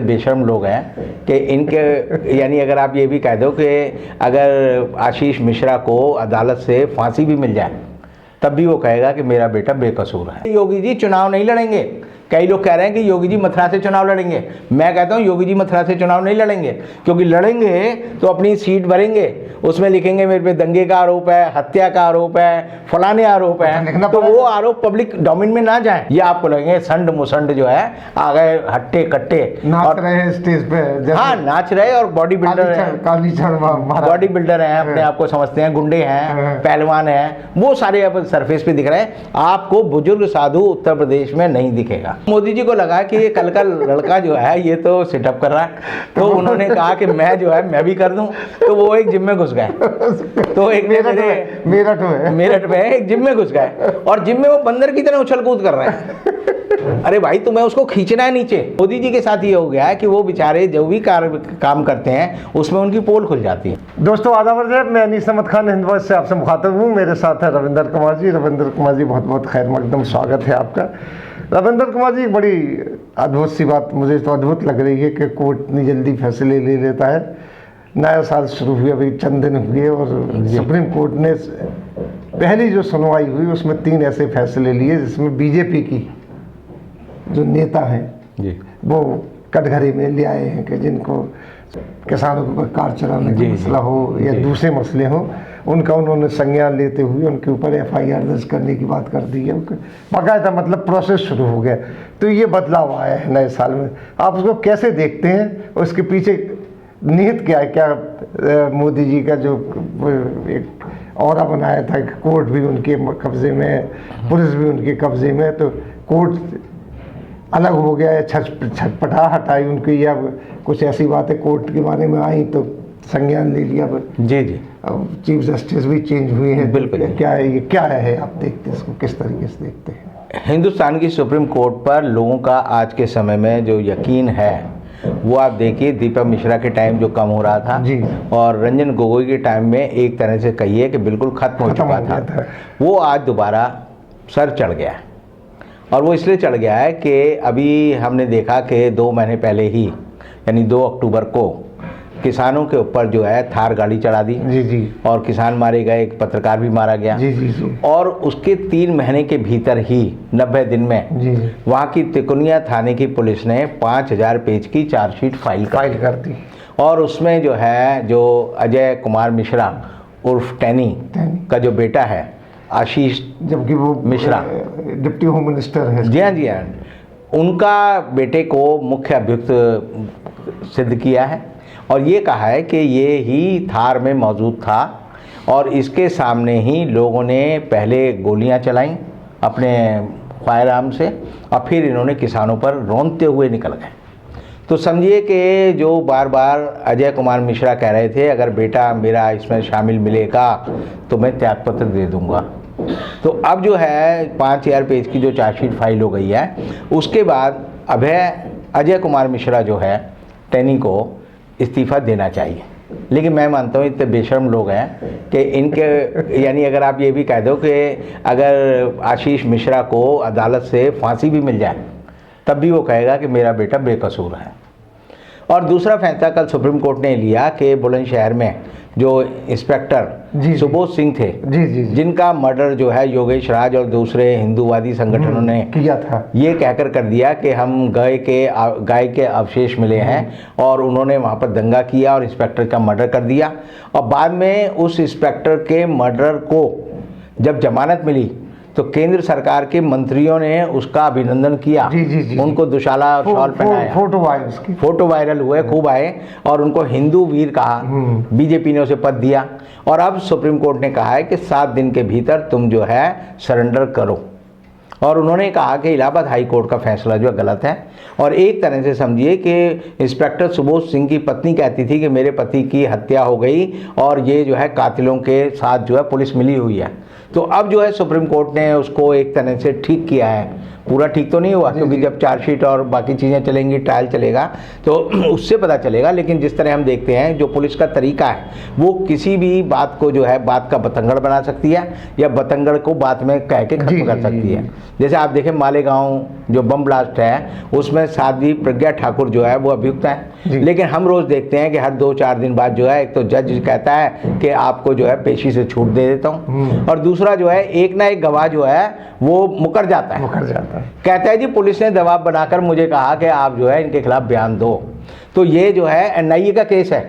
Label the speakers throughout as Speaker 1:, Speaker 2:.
Speaker 1: बेशर्म लोग हैं कि इनके यानी अगर आप ये भी कह दो कि अगर आशीष मिश्रा को अदालत से फांसी भी मिल जाए तब भी वो कहेगा कि मेरा बेटा बेकसूर है। योगी जी चुनाव नहीं लड़ेंगे। कई लोग कह रहे हैं कि योगी जी मथुरा से चुनाव लड़ेंगे। मैं कहता हूं योगी जी मथुरा से चुनाव नहीं लड़ेंगे, क्योंकि लड़ेंगे तो अपनी सीट भरेंगे, उसमें लिखेंगे मेरे पे दंगे का आरोप है, हत्या का आरोप है, फलाने आरोप है, तो वो आरोप पब्लिक डोमेन में ना जाए। ये आपको लगेंगे संड मुसंड जो है आ गए हट्टे कट्टे
Speaker 2: नाच रहे हैं स्टेज पे।
Speaker 1: हाँ नाच रहे और बॉडी बिल्डर है, बॉडी बिल्डर है, अपने आप को समझते हैं, गुंडे हैं, पहलवान हैं, वो सारे अब सरफेस पे दिख रहे हैं। आपको बुजुर्ग साधु उत्तर प्रदेश में नहीं दिखेगा। मोदी जी को लगा कि ये कल का लड़का जो है ये तो सेटअप कर रहा है, तो उन्होंने कहा कि मैं जो है मैं भी कर दूं, तो वो एक जिम में घुस गए। तो एक मेरठ में एक जिम में घुस गए और जिम में वो बंदर की तरह उछल कूद कर रहे हैं। अरे भाई तुम्हें उसको खींचना है नीचे। मोदी जी के साथ ये हो गया है कि वो बेचारे जो भी काम करते हैं उसमें उनकी पोल खुल जाती है।
Speaker 2: दोस्तों आदाब है, मैं अनीस अहमद खान हिंदवाद से आपसे मुखातब हूँ। मेरे साथ है रविंदर कुमार जी। रविंदर कुमार जी बहुत बहुत खैर मकदम स्वागत है आपका। रविंदर कुमार जी, बड़ी अद्भुत सी बात मुझे तो अद्भुत लग रही है कि कोर्ट इतनी जल्दी फैसले ले लेता है। नया साल शुरू हुए अभी चंद दिन हुए और सुप्रीम कोर्ट ने पहली जो सुनवाई हुई उसमें 3 ऐसे फैसले लिए जिसमें बीजेपी की जो नेता हैं वो कटघरे में ले आए हैं कि जिनको किसानों के ऊपर कार चलाने का मसला हो या दूसरे मसले हो, उनका उन्होंने संज्ञान लेते हुए उनके ऊपर FIR दर्ज करने की बात कर दी है। बाकायदा मतलब प्रोसेस शुरू हो गया। तो ये बदलाव आया है नए साल में, आप उसको कैसे देखते हैं? उसके पीछे निहित क्या है? क्या मोदी जी का जो एक औरा बनाया था कि कोर्ट भी उनके कब्जे में, पुलिस भी उनके कब्जे में, तो कोर्ट अलग हो गया है, छटपटाहट आई उनकी, या कुछ ऐसी बातें कोर्ट के बारे में आई तो संज्ञान ले लिया?
Speaker 1: जी
Speaker 2: अब चीफ जस्टिस भी चेंज हुए हैं।
Speaker 1: बिल्कुल।
Speaker 2: क्या है ये, क्या है, आप देखते हैं इसको किस तरीके से देखते हैं?
Speaker 1: हिंदुस्तान की सुप्रीम कोर्ट पर लोगों का आज के समय में जो यकीन है वो आप देखिए दीपक मिश्रा के टाइम जो कम हो रहा था
Speaker 2: जी,
Speaker 1: और रंजन गोगोई के टाइम में एक तरह से कहिए कि बिल्कुल खत्म हो चुका था, वो आज दोबारा सर चढ़ गया है। और वो इसलिए चढ़ गया है कि अभी हमने देखा कि 2 महीने पहले ही यानी 2 अक्टूबर को किसानों के ऊपर जो है थार गाड़ी चढ़ा दी।
Speaker 2: जी।
Speaker 1: और किसान मारे गए, एक पत्रकार भी मारा गया।
Speaker 2: जी।
Speaker 1: और उसके 3 महीने के भीतर ही 90 दिन में वहाँ की तिकोनिया थाने की पुलिस ने 5000 पेज की चार्जशीट फाइल कर दी। और उसमें जो है जो अजय कुमार मिश्रा उर्फ टैनी का जो बेटा है आशीष,
Speaker 2: जबकि वो
Speaker 1: मिश्रा
Speaker 2: डिप्टी होम मिनिस्टर है।
Speaker 1: जी हाँ, उनका बेटे को मुख्य अभियुक्त सिद्ध किया है और ये कहा है कि ये ही थार में मौजूद था और इसके सामने ही लोगों ने पहले गोलियां चलाईं अपने फायर आर्म से और फिर इन्होंने किसानों पर रौंदते हुए निकल गए। तो समझिए कि जो बार बार अजय कुमार मिश्रा कह रहे थे अगर बेटा मेरा इसमें शामिल मिलेगा तो मैं त्यागपत्र दे दूंगा, तो अब जो है 5000 पेज की जो चार्जशीट फाइल हो गई है, उसके बाद अजय कुमार मिश्रा जो है टैनी को इस्तीफ़ा देना चाहिए। लेकिन मैं मानता हूँ इतने बेशर्म लोग हैं कि इनके यानी अगर आप ये भी कह दो कि अगर आशीष मिश्रा को अदालत से फांसी भी मिल जाए तब भी वो कहेगा कि मेरा बेटा बेकसूर है। और दूसरा फैसला कल सुप्रीम कोर्ट ने लिया कि बुलंदशहर में जो इंस्पेक्टर सुबोध सिंह थे, जिनका मर्डर जो है योगेश राज और दूसरे हिंदूवादी संगठनों ने
Speaker 2: किया था, ये
Speaker 1: कहकर कर दिया कि हम गाय के अवशेष मिले हैं और उन्होंने वहाँ पर दंगा किया और इंस्पेक्टर का मर्डर कर दिया। और बाद में उस इंस्पेक्टर के मर्डर को जब जमानत मिली तो केंद्र सरकार के मंत्रियों ने उसका अभिनंदन किया। उनको दुशाला और शॉल पहनाया, फोटो वायरल हुए, खूब आए और उनको हिंदू वीर कहा। बीजेपी ने उसे पद दिया और अब सुप्रीम कोर्ट ने कहा है कि 7 दिन के भीतर तुम जो है सरेंडर करो। और उन्होंने कहा कि इलाहाबाद हाई कोर्ट का फैसला जो है गलत है। और एक तरह से समझिए कि इंस्पेक्टर सुबोध सिंह की पत्नी कहती थी कि मेरे पति की हत्या हो गई और ये जो है कातिलों के साथ जो है पुलिस मिली हुई है। तो अब जो है सुप्रीम कोर्ट ने उसको एक तरह से ठीक किया है, पूरा ठीक तो नहीं हुआ, क्योंकि जब चार्जशीट और बाकी चीज़ें चलेंगी, ट्रायल चलेगा, तो उससे पता चलेगा। लेकिन जिस तरह हम देखते हैं जो पुलिस का तरीका है, वो किसी भी बात को जो है बात का बतंगड़ बना सकती है, या बतंगड़ को बात में कह के खत्म कर सकती है। जैसे आप देखें मालेगांव जो बम ब्लास्ट है, उसमें साध्वी प्रज्ञा ठाकुर जो है वो अभियुक्त है, लेकिन हम रोज़ देखते हैं कि हर 2-4 दिन बाद जो है एक तो जज कहता है कि आपको जो है पेशी से छूट दे देता हूँ, और दूसरा जो है एक ना एक गवाह जो है वो मुकर जाता है, कहता है जी पुलिस ने दबाव बनाकर मुझे कहा कि आप जो है इनके खिलाफ बयान दो। तो ये जो है एनआईए का केस है।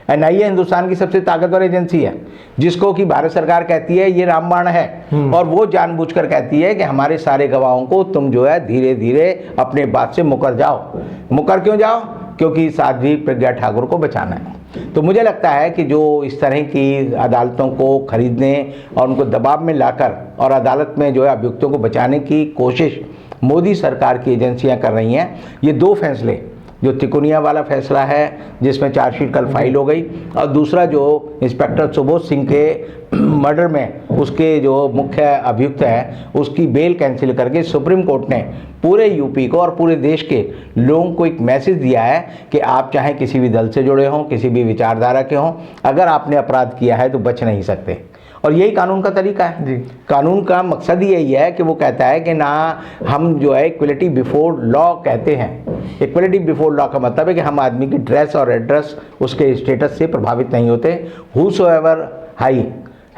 Speaker 1: एनआईए हिंदुस्तान की सबसे ताकतवर एजेंसी है, जिसको कि भारत सरकार कहती है ये रामबाण है, और वो जानबूझकर कहती है कि हमारे सारे गवाहों को तुम जो है धीरे धीरे अपने बात से मुकर जाओ। मुकर क्यों जाओ? क्योंकि साध्वी प्रज्ञा ठाकुर को बचाना है। तो मुझे लगता है कि जो इस तरह की अदालतों को खरीदने और उनको दबाव में लाकर और अदालत में जो है अभियुक्तों को बचाने की कोशिश मोदी सरकार की एजेंसियां कर रही हैं, ये दो फैसले, जो तिकोनिया वाला फैसला है जिसमें चार्जशीट कल फाइल हो गई, और दूसरा जो इंस्पेक्टर सुबोध सिंह के मर्डर में उसके जो मुख्य अभियुक्त है उसकी बेल कैंसिल करके सुप्रीम कोर्ट ने पूरे यूपी को और पूरे देश के लोगों को एक मैसेज दिया है कि आप चाहे किसी भी दल से जुड़े हों, किसी भी विचारधारा के हों, अगर आपने अपराध किया है तो बच नहीं सकते। और यही कानून का तरीका है जी। कानून का मकसद ही यही है कि वो कहता है कि ना हम जो है इक्वलिटी बिफोर लॉ कहते हैं। इक्वलिटी बिफोर लॉ का मतलब है कि हम आदमी की ड्रेस और एड्रेस उसके स्टेटस से प्रभावित नहीं होते। Whosoever high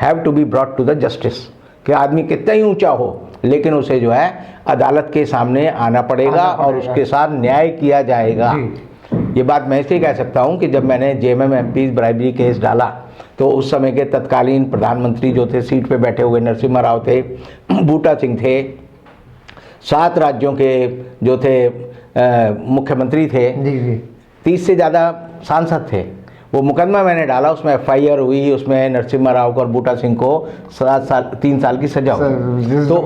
Speaker 1: have to be brought to the justice, कि आदमी कितना ही ऊंचा हो लेकिन उसे जो है अदालत के सामने आना पड़ेगा और उसके साथ न्याय किया जाएगा। ये बात मैं इसलिए कह सकता हूँ कि जब मैंने जेएमएम एमपी ब्राइबरी केस डाला तो उस समय के तत्कालीन प्रधानमंत्री जो थे सीट पे बैठे हुए नरसिम्हा राव थे, बूटा सिंह थे, 7 राज्यों के जो थे मुख्यमंत्री थे, 30 से ज़्यादा सांसद थे। वो मुकदमा मैंने डाला, उसमें एफआईआर हुई, उसमें नरसिम्हा राव को और बूटा सिंह को 3 साल की सजा हुई। तो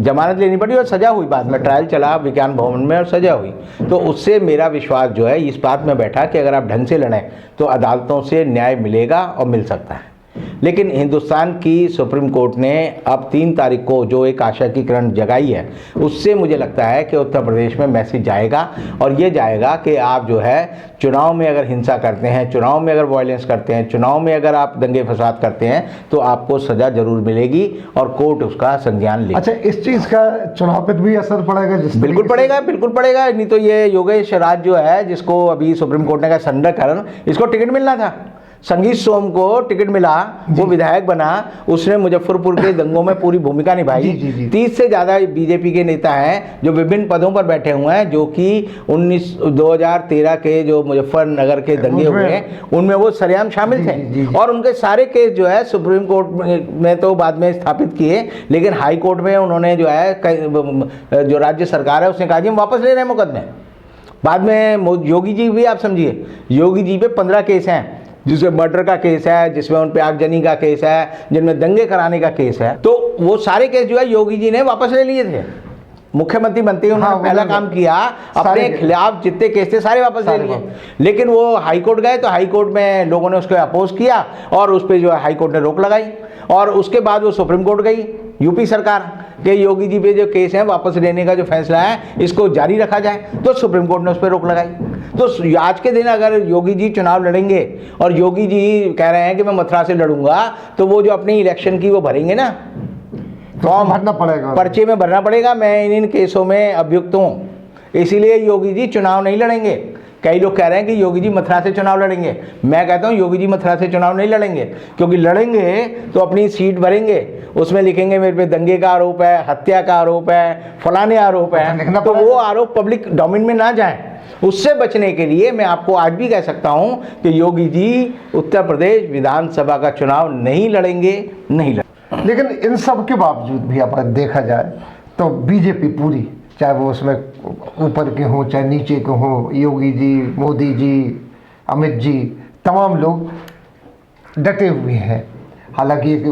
Speaker 1: जमानत लेनी पड़ी और सजा हुई, बाद में ट्रायल चला विज्ञान भवन में और सजा हुई। तो उससे मेरा विश्वास जो है इस बात में बैठा कि अगर आप ढंग से लड़ें तो अदालतों से न्याय मिलेगा और मिल सकता है। लेकिन हिंदुस्तान की सुप्रीम कोर्ट ने अब 3 तारीख को जो एक आशा की किरण जगाई है, उससे मुझे लगता है कि उत्तर प्रदेश में मैसेज जाएगा, और ये जाएगा कि आप जो है चुनाव में अगर हिंसा करते हैं, चुनाव में अगर वायलेंस करते हैं, चुनाव में अगर आप दंगे फसाद करते हैं तो आपको सजा जरूर मिलेगी और कोर्ट उसका संज्ञान लेगी।
Speaker 2: अच्छा, इस चीज़ का चुनाव पर भी असर पड़ेगा?
Speaker 1: बिल्कुल पड़ेगा, बिल्कुल पड़ेगा। नहीं तो ये योगेश राज जो है, जिसको अभी सुप्रीम कोर्ट ने कहा संडकरण, इसको टिकट मिलना था। संगीत सोम को टिकट मिला, वो विधायक बना, उसने मुजफ्फरपुर के दंगों में पूरी भूमिका निभाई। 30 से ज़्यादा बीजेपी के नेता हैं जो विभिन्न पदों पर बैठे हुए हैं, जो कि 2013 के जो मुजफ्फरनगर के दंगे हुए उनमें वो सरेआम शामिल थे। और उनके सारे केस जो है सुप्रीम कोर्ट में तो बाद में स्थापित किए, लेकिन हाई कोर्ट में उन्होंने जो है जो राज्य सरकार है उसने कहा जी हम वापस ले रहे हैं मुकदमे। बाद में योगी जी भी, आप समझिए, योगी जी पे 15 केस हैं, जिसमें मर्डर का केस है, जिसमें उन पे आगजनी का केस है, जिनमें दंगे कराने का केस है। तो वो सारे केस जो है योगी जी ने वापस ले लिए थे। मुख्यमंत्री बनते ही उन्होंने पहला काम किया, अपने खिलाफ जितने केस थे सारे वापस ले लिए। लेकिन वो हाई कोर्ट गए तो हाई कोर्ट में लोगों ने उसको अपोज किया और उस पर जो है हाई कोर्ट ने रोक लगाई, और उसके बाद वो सुप्रीम कोर्ट गई यूपी सरकार के योगी जी पे जो केस है वापस लेने का जो फैसला है इसको जारी रखा जाए, तो सुप्रीम कोर्ट ने उस पर रोक लगाई। तो आज के दिन अगर योगी जी चुनाव लड़ेंगे और योगी जी कह रहे हैं कि मैं मथुरा से लड़ूंगा, तो वो जो अपनी इलेक्शन की वो भरेंगे ना, फॉर्म भरना पड़ेगा, पर्चे में भरना पड़ेगा, मैं इन केसों में अभियुक्त हूँ, इसीलिए योगी जी चुनाव नहीं लड़ेंगे। कई लोग कह रहे हैं कि योगी जी मथुरा से चुनाव लड़ेंगे। मैं कहता हूं योगी जी मथुरा से चुनाव नहीं लड़ेंगे, क्योंकि लड़ेंगे तो अपनी सीट भरेंगे, उसमें लिखेंगे मेरे पे दंगे का आरोप है, हत्या का आरोप है, फलाने आरोप है, तो वो आरोप पब्लिक डोमेन में ना जाए। उससे बचने के लिए मैं आपको आज भी कह सकता हूं कि योगी जी उत्तर प्रदेश विधानसभा का चुनाव नहीं लड़ेंगे, नहीं लड़ेंगे।
Speaker 2: लेकिन इन सब के बावजूद भी अगर देखा जाए तो बीजेपी पूरी, चाहे वो उसमें ऊपर के हों चाहे नीचे के हों, योगी जी, मोदी जी, अमित जी, तमाम लोग डटे हुए हैं। हालांकि एक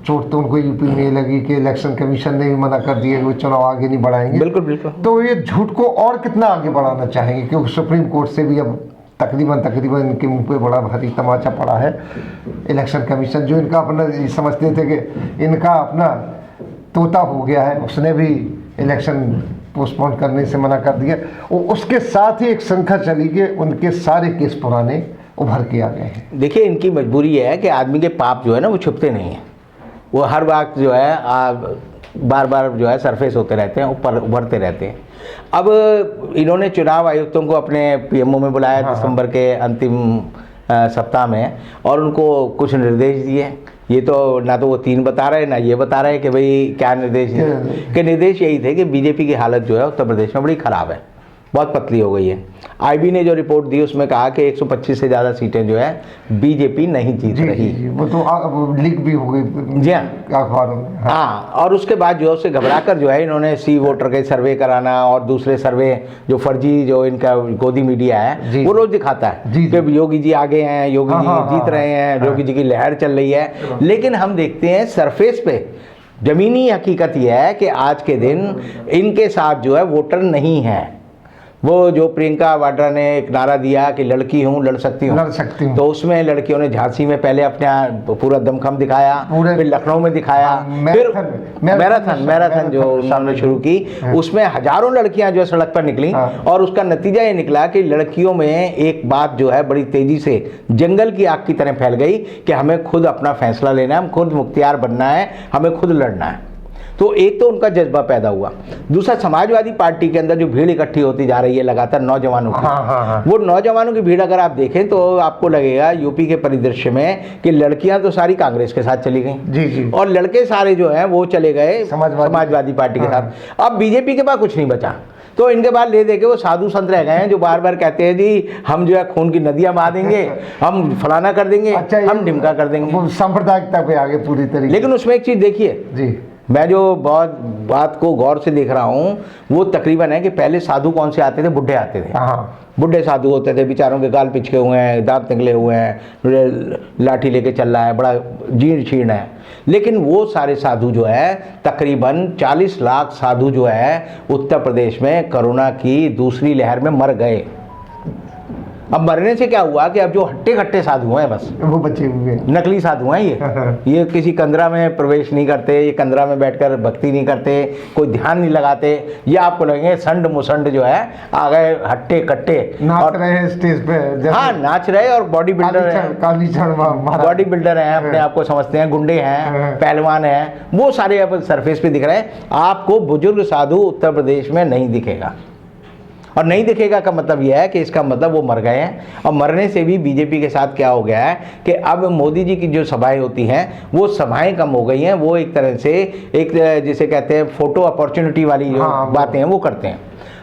Speaker 2: चोट तो उनको यूपी में लगी कि इलेक्शन कमीशन ने भी मना कर दिया कि वो चुनाव आगे नहीं बढ़ाएंगे।
Speaker 1: बिल्कुल बिल्कुल।
Speaker 2: तो ये झूठ को और कितना आगे बढ़ाना चाहेंगे, क्योंकि सुप्रीम कोर्ट से भी अब तकरीबन इनके मुंह पे बड़ा भारी तमाचा पड़ा है। इलेक्शन कमीशन जो इनका अपना समझते थे कि इनका अपना तोता हो गया है, उसने भी इलेक्शन पोस्टपोन करने से मना कर दिया, और उसके साथ ही एक संख्या चली कि उनके सारे केस पुराने उभर के आ गए हैं।
Speaker 1: देखिए, इनकी मजबूरी है कि आदमी के पाप जो है ना वो छुपते नहीं हैं, वो हर वक्त जो है बार बार जो है सरफेस होते रहते हैं, ऊपर उभरते रहते हैं। अब इन्होंने चुनाव आयुक्तों को अपने पीएमओ में बुलाया दिसंबर के अंतिम सप्ताह में, और उनको कुछ निर्देश दिए। ये तो ना तो वो 3 बता रहे, ना ये बता रहे कि भाई क्या निर्देश दिए। के निर्देश यही थे कि बीजेपी की हालत जो है उत्तर प्रदेश में बड़ी ख़राब है, बहुत पतली हो गई है। आईबी ने जो रिपोर्ट दी उसमें कहा कि 125 से ज़्यादा सीटें जो है बीजेपी नहीं जीत रही।
Speaker 2: जी, वो तो लीक भी हो गई
Speaker 1: जी हाँ
Speaker 2: अखबारों में।
Speaker 1: हाँ, और उसके बाद जो उससे घबरा कर जो है इन्होंने सी वोटर के सर्वे कराना और दूसरे सर्वे जो फर्जी जो इनका गोदी मीडिया है वो रोज दिखाता है कि योगी जी आगे हैं, योगी जी जीत रहे हैं, योगी जी की लहर चल रही है। लेकिन हम देखते हैं सरफेस पे जमीनी हकीकत यह है कि आज के दिन इनके साथ जो है वोटर नहीं है। वो जो प्रियंका वाड्रा ने एक नारा दिया कि लड़की हूँ लड़ सकती हूँ, तो उसमें लड़कियों ने झांसी में पहले अपना पूरा दमखम दिखाया, फिर लखनऊ में दिखाया, फिर मैराथन जो उन्होंने शुरू की, उसमें हजारों लड़कियां जो सड़क पर निकली। और उसका नतीजा ये निकला कि लड़कियों में एक बात जो है बड़ी तेजी से जंगल की आग की तरह फैल गई कि हमें खुद अपना फैसला लेना है, हम खुद मुख्तियार बनना है, हमें खुद लड़ना है। तो एक तो उनका जज्बा पैदा हुआ, दूसरा समाजवादी पार्टी के अंदर जो भीड़ इकट्ठी होती जा रही है लगातार नौजवानों की, वो नौजवानों की भीड़ अगर आप देखें तो आपको लगेगा यूपी के परिदृश्य में कि लड़कियां तो सारी कांग्रेस के साथ चली गई और लड़के सारे जो हैं वो चले गए समाजवादी पार्टी के साथ। अब बीजेपी के पास कुछ नहीं बचा, तो इनके बाद ले दे के वो साधु संत रह गए हैं जो बार बार कहते हैं जी हम जो है खून की नदियां बहा देंगे, हम फलाना कर देंगे, हम ढिमका कर देंगे,
Speaker 2: सांप्रदायिकता पे आगे पूरी तरीके।
Speaker 1: लेकिन उसमें एक चीज देखिए जी, मैं जो बहुत बात को गौर से देख रहा हूँ वो तकरीबन है कि पहले साधु कौन से आते थे, बुढ़े आते थे। बुढ़े साधु होते थे, बेचारों के गाल पिचके हुए हैं, दांत निकले हुए हैं, लाठी लेके चल रहा है, बड़ा जीर्ण शीर्ण है। लेकिन वो सारे साधु जो है तकरीबन 40 लाख साधु जो है उत्तर प्रदेश में कोरोना की दूसरी लहर में मर गए। अब मरने से क्या हुआ कि अब जो हट्टे कट्टे साधु हैं बस
Speaker 2: वो बचे हुए
Speaker 1: नकली साधु हैं, ये किसी कंदरा में प्रवेश नहीं करते, ये कंदरा में बैठकर भक्ति नहीं करते, कोई ध्यान नहीं लगाते, ये आपको लगेंगे संड मुसंड जो है आ गए हट्टे कट्टे
Speaker 2: नाच रहे हैं स्टेज पे।
Speaker 1: हाँ, नाच रहे और बॉडी बिल्डर हैं, बॉडी बिल्डर हैं, अपने आप को समझते हैं, गुंडे हैं, पहलवान हैं, वो सारे अब सरफेस पे दिख रहे हैं। आपको बुजुर्ग साधु उत्तर प्रदेश में नहीं दिखेगा, और नहीं दिखेगा का मतलब यह है कि इसका मतलब वो मर गए हैं। और मरने से भी बीजेपी के साथ क्या हो गया है कि अब मोदी जी की जो सभाएं होती हैं वो सभाएं कम हो गई हैं, वो एक तरह से एक जिसे कहते हैं फोटो अपॉर्चुनिटी वाली जो बातें हैं वो करते हैं।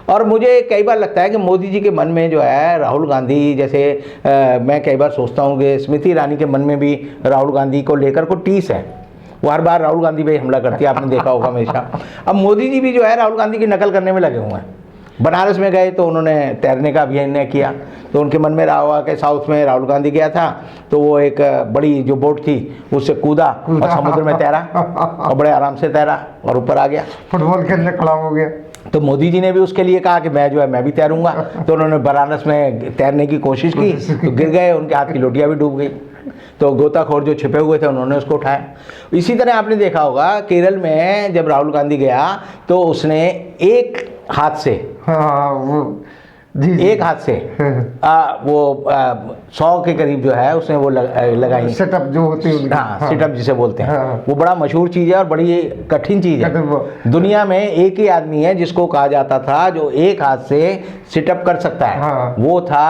Speaker 1: और मुझे कई बार लगता है कि मोदी जी के मन में जो है राहुल गांधी जैसे मैं कई बार सोचता हूँ कि स्मृति ईरानी के मन में भी राहुल गांधी को लेकर को टीस है, वो हर बार राहुल गांधी पे हमला करती है, आपने देखा होगा हमेशा। अब मोदी जी भी जो है राहुल गांधी की नकल करने में लगे हुए हैं। बनारस में गए तो उन्होंने तैरने का अभियान किया, तो उनके मन में रहा हुआ कि साउथ में राहुल गांधी गया था तो वो एक बड़ी जो बोट थी उससे कूदा और समुद्र में तैरा और बड़े आराम से तैरा और ऊपर आ गया,
Speaker 2: फुटबॉल खेलने खड़ा हो गया।
Speaker 1: तो मोदी जी ने भी उसके लिए कहा कि मैं जो है मैं भी तैरूंगा, तो उन्होंने बनारस में तैरने की कोशिश की तो गिर गए, उनके हाथ की लोटियाँ भी डूब गई, तो गोताखोर जो छिपे हुए थे उन्होंने उसको उठाया। इसी तरह आपने देखा होगा केरल में जब राहुल गांधी गया तो उसने एक हाथ से एक हाथ से वो 100 के करीब जो है उसने वो लगाई
Speaker 2: सेटअप जो होती है,
Speaker 1: हाँ सेटअप जिसे बोलते हैं, वो बड़ा मशहूर चीज़ है और बड़ी कठिन चीज़ है। दुनिया में एक ही आदमी है जिसको कहा जाता था जो एक हाथ से सिटअप कर सकता है, वो था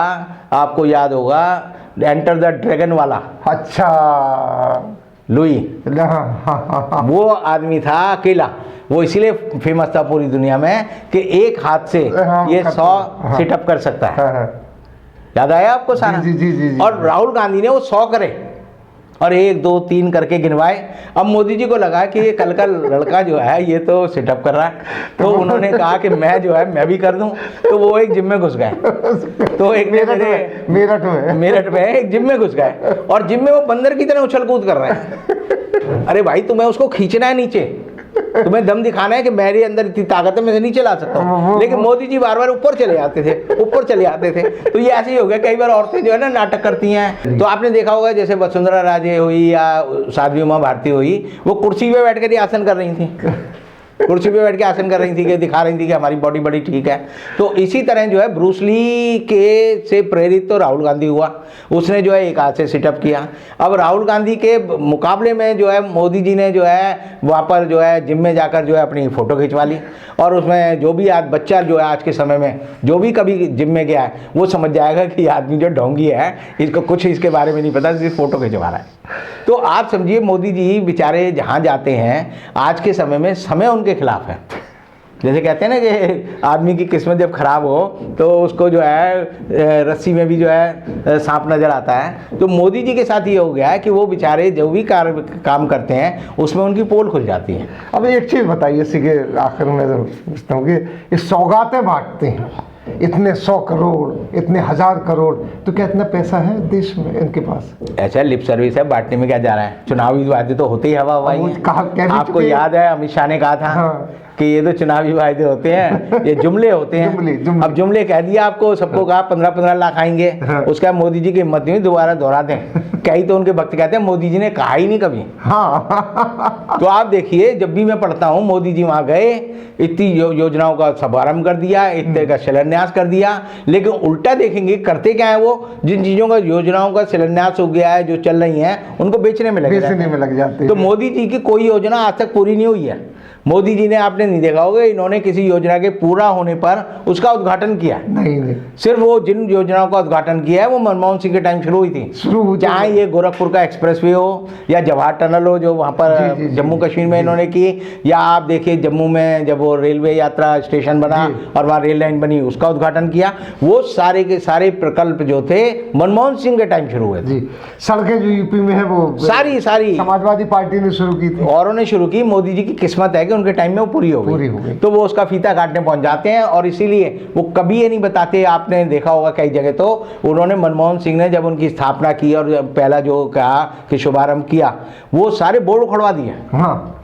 Speaker 1: आपको याद होगा एंटर द ड्रैगन वाला,
Speaker 2: अच्छा
Speaker 1: लुई, वो आदमी था अकेला, वो इसीलिए फेमस था पूरी दुनिया में कि एक हाथ से ये 100 सिटअप कर सकता है। याद आया आपको सारा?
Speaker 2: जी।
Speaker 1: और राहुल गांधी ने वो 100 करे और 1 2 3 करके गिनवाए। अब मोदी जी को लगा कि ये कल का लड़का जो है ये तो सिटअप कर रहा है, तो उन्होंने कहा कि मैं जो है मैं भी कर दूं, तो वो एक जिम में घुस गए, तो एक मेरठ में एक जिम में घुस गए और जिम में वो बंदर की तरह उछल कूद कर रहे हैं। अरे भाई तुम्हें उसको खींचना है नीचे, तुम्हें दम दिखाना है कि मेरे अंदर इतनी ताकत है मैं नीचे ला सकता हूँ, लेकिन मोदी जी बार बार ऊपर चले आते थे। तो ये ऐसे ही हो गया, कई बार औरतें जो है ना नाटक करती हैं, तो आपने देखा होगा जैसे वसुंधरा राजे हुई या साध्वी उमा भारती हुई, वो कुर्सी पे बैठ कर ही आसन कर रही थी, कुर्सी पे बैठ के आसन कर रही थी कि दिखा रही थी कि हमारी बॉडी बड़ी ठीक है। तो इसी तरह जो है ब्रूस ली के से प्रेरित तो राहुल गांधी हुआ, उसने जो है एक हाथ से सिटअप किया। अब राहुल गांधी के मुकाबले में जो है मोदी जी ने जो है वहाँ पर जो है जिम में जाकर जो है अपनी फ़ोटो खिंचवा ली, और उसमें जो भी आज बच्चा जो है आज के समय में जो भी कभी जिम में गया है वो समझ जाएगा कि ये आदमी जो ढोंगी है, इसको कुछ इसके बारे में नहीं पता, सिर्फ फ़ोटो खिंचवा रहा है। तो आप समझिए मोदी जी बेचारे जहाँ जाते हैं आज के समय में समय उनके खिलाफ है। जैसे कहते हैं ना कि आदमी की किस्मत जब खराब हो तो उसको जो है रस्सी में भी जो है सांप नज़र आता है। तो मोदी जी के साथ ये हो गया है कि वो बेचारे जो भी काम करते हैं उसमें उनकी पोल खुल जाती है।
Speaker 2: अब एक चीज़ बताइए इसी के आखिर में जो पूछता हूँ कि ये सौगातें बांटते हैं, इतने 100 करोड़, इतने 1000 करोड़, तो क्या इतना पैसा है देश में इनके पास?
Speaker 1: ऐसा लिप सर्विस है, बांटने में क्या जा रहा है? चुनावी वादे तो होते ही हवा हवाई हैं। आपको याद है अमित शाह ने कहा था
Speaker 2: हाँ।
Speaker 1: कि ये तो चुनावी वादे होते हैं, ये जुमले होते हैं।
Speaker 2: जुमले।
Speaker 1: अब जुमले कह दिया आपको, सबको कहा 15-15 लाख आएंगे।
Speaker 2: हाँ।
Speaker 1: उसका मोदी जी की हिम्मत नहीं दोबारा दोहरा दें। कई तो उनके भक्त कहते हैं मोदी जी ने कहा ही नहीं कभी।
Speaker 2: हाँ।
Speaker 1: तो आप देखिए जब भी मैं पढ़ता हूँ मोदी जी वहाँ गए, इतनी योजनाओं का शुभारंभ कर दिया, इतने का शिलान्यास कर दिया, लेकिन उल्टा देखेंगे करते क्या है वो, जिन चीज़ों का योजनाओं का शिलान्यास हो गया है जो चल रही हैं उनको बेचने में लग
Speaker 2: जाते हैं।
Speaker 1: तो मोदी जी की कोई योजना आज तक पूरी नहीं हुई है। मोदी जी ने आपने नहीं देखा होगा इन्होंने किसी योजना के पूरा होने पर उसका उद्घाटन किया
Speaker 2: नहीं। सिर्फ
Speaker 1: वो जिन योजनाओं का उद्घाटन किया है वो मनमोहन सिंह के टाइम शुरू हुई थी, चाहे ये गोरखपुर का एक्सप्रेसवे हो या जवाहर टनल हो जो वहाँ पर जम्मू कश्मीर में इन्होंने की, या आप देखिए जम्मू में जब वो रेलवे यात्रा स्टेशन बना और वहाँ रेल लाइन बनी उसका उद्घाटन किया। वो सारे के सारे प्रकल्प जो थे मनमोहन सिंह के टाइम शुरू हुए थे।
Speaker 2: सड़कें जो यूपी में है वो सारी समाजवादी पार्टी ने शुरू की थी,
Speaker 1: औरों ने शुरू की। मोदी जी की किस्मत है कि उनके टाइम में वो पूरी हो गई, तो वो उसका फीता काटने पहुंच जाते हैं। और इसीलिए वो कभी ये नहीं बताते, आपने देखा होगा कई जगह तो उन्होंने मनमोहन सिंह ने जब उनकी स्थापना की और पहला जो कहा कि शुभारंभ किया वो सारे बोर्ड उखड़वा दिए।
Speaker 2: हाँ,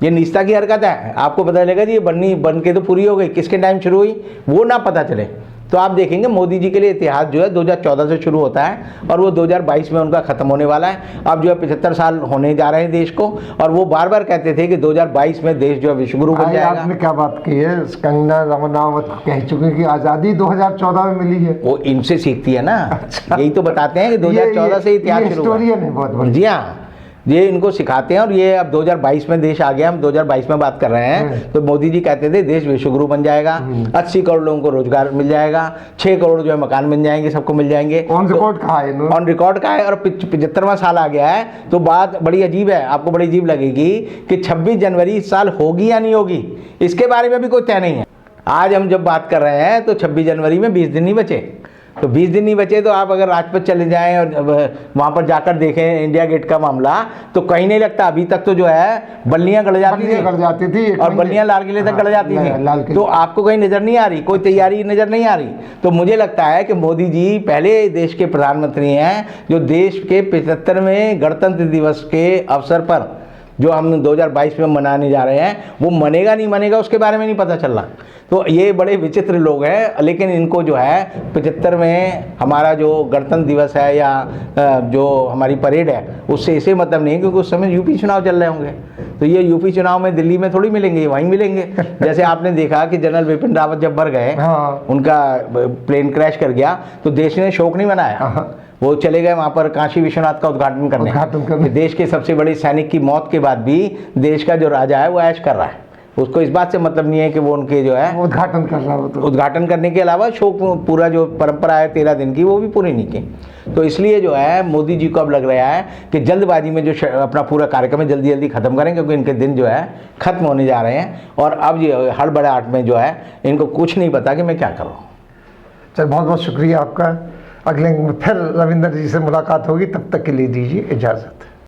Speaker 1: ये निस्ता की हरकत है। आपको पता चलेगा जी ये बन के तो पूरी हो गई, किसके टाइम शुरू हुई वो ना पता चले। तो आप देखेंगे मोदी जी के लिए इतिहास जो है 2014 से शुरू होता है और वो 2022 में उनका ख़त्म होने वाला है। अब जो है 75 साल होने जा रहे हैं देश को, और वो बार बार कहते थे कि 2022 में देश जो है विश्वगुरु बन जाएगा।
Speaker 2: आपने क्या बात की है, कंगना रनावत कह चुके हैं कि आज़ादी 2014 में मिली है।
Speaker 1: वो इनसे सीखती है ना। अच्छा। यही तो बताते हैं कि 2014 से इतिहास शुरू हुआ।
Speaker 2: हिस्टोरियन है बहुत बड़ी।
Speaker 1: जी हाँ, ये इनको सिखाते हैं। और ये अब 2022 में देश आ गया, हम 2022 में बात कर रहे हैं। तो मोदी जी कहते थे देश विश्वगुरु बन जाएगा, 80 करोड़ लोगों को रोजगार मिल जाएगा, 6 करोड़ जो है मकान मिल जाएंगे, सबको मिल जाएंगे।
Speaker 2: ऑन रिकॉर्ड कहा है,
Speaker 1: ऑन रिकॉर्ड का है। और 75वां साल आ गया है। तो बात बड़ी अजीब है, आपको बड़ी अजीब लगेगी कि 26 जनवरी इस साल होगी या नहीं होगी, इसके बारे में भी कोई तय नहीं है। आज हम जब बात कर रहे हैं तो 26 जनवरी में 20 दिन नहीं बचे। तो 20 दिन नहीं बचे तो आप अगर राजपथ चले जाएं और वहाँ पर जाकर देखें इंडिया गेट का मामला, तो कहीं नहीं लगता। अभी तक तो जो है बल्लियाँ गड़ जाती थी और बल्लियाँ लाल किले तक गड़ जाती थी। तो आपको कहीं नज़र नहीं आ रही, कोई तैयारी नज़र नहीं आ रही। तो मुझे लगता है कि मोदी जी पहले देश के प्रधानमंत्री हैं जो देश के 75वें गणतंत्र दिवस के अवसर पर जो हम 2022 में मनाने जा रहे हैं, वो मनेगा नहीं मनेगा उसके बारे में नहीं पता चल रहा। तो ये बड़े विचित्र लोग हैं। लेकिन इनको जो है 75 में हमारा जो गणतंत्र दिवस है या जो हमारी परेड है उससे इसे मतलब नहीं, क्योंकि उस समय यूपी चुनाव चल रहे होंगे। तो ये यूपी चुनाव में दिल्ली में थोड़ी मिलेंगे, वहीं मिलेंगे। जैसे आपने देखा कि जनरल बिपिन रावत जब मर गए, उनका प्लेन क्रैश कर गया, तो देश ने शोक नहीं मनाया। वो चले गए वहाँ पर काशी विश्वनाथ का उद्घाटन करने। देश के सबसे बड़े सैनिक की मौत के बाद भी देश का जो राजा है वो ऐश कर रहा है। उसको इस बात से मतलब नहीं है कि वो उनके जो है
Speaker 2: उद्घाटन कर रहा हो। तो
Speaker 1: उद्घाटन करने के अलावा शोक पूरा जो परंपरा है 13 दिन की वो भी पूरी नहीं की। तो इसलिए जो है मोदी जी को अब लग रहा है कि जल्दबाजी में जो अपना पूरा कार्यक्रम है जल्दी जल्दी खत्म करें, क्योंकि इनके दिन जो है खत्म होने जा रहे हैं। और अब ये हड़बड़ाहट में जो है इनको कुछ नहीं पता कि मैं क्या कर रहा हूँ।
Speaker 2: चल, बहुत बहुत शुक्रिया आपका। अगले फिर रविंदर जी से मुलाकात होगी, तब तक के लिए दीजिए इजाज़त।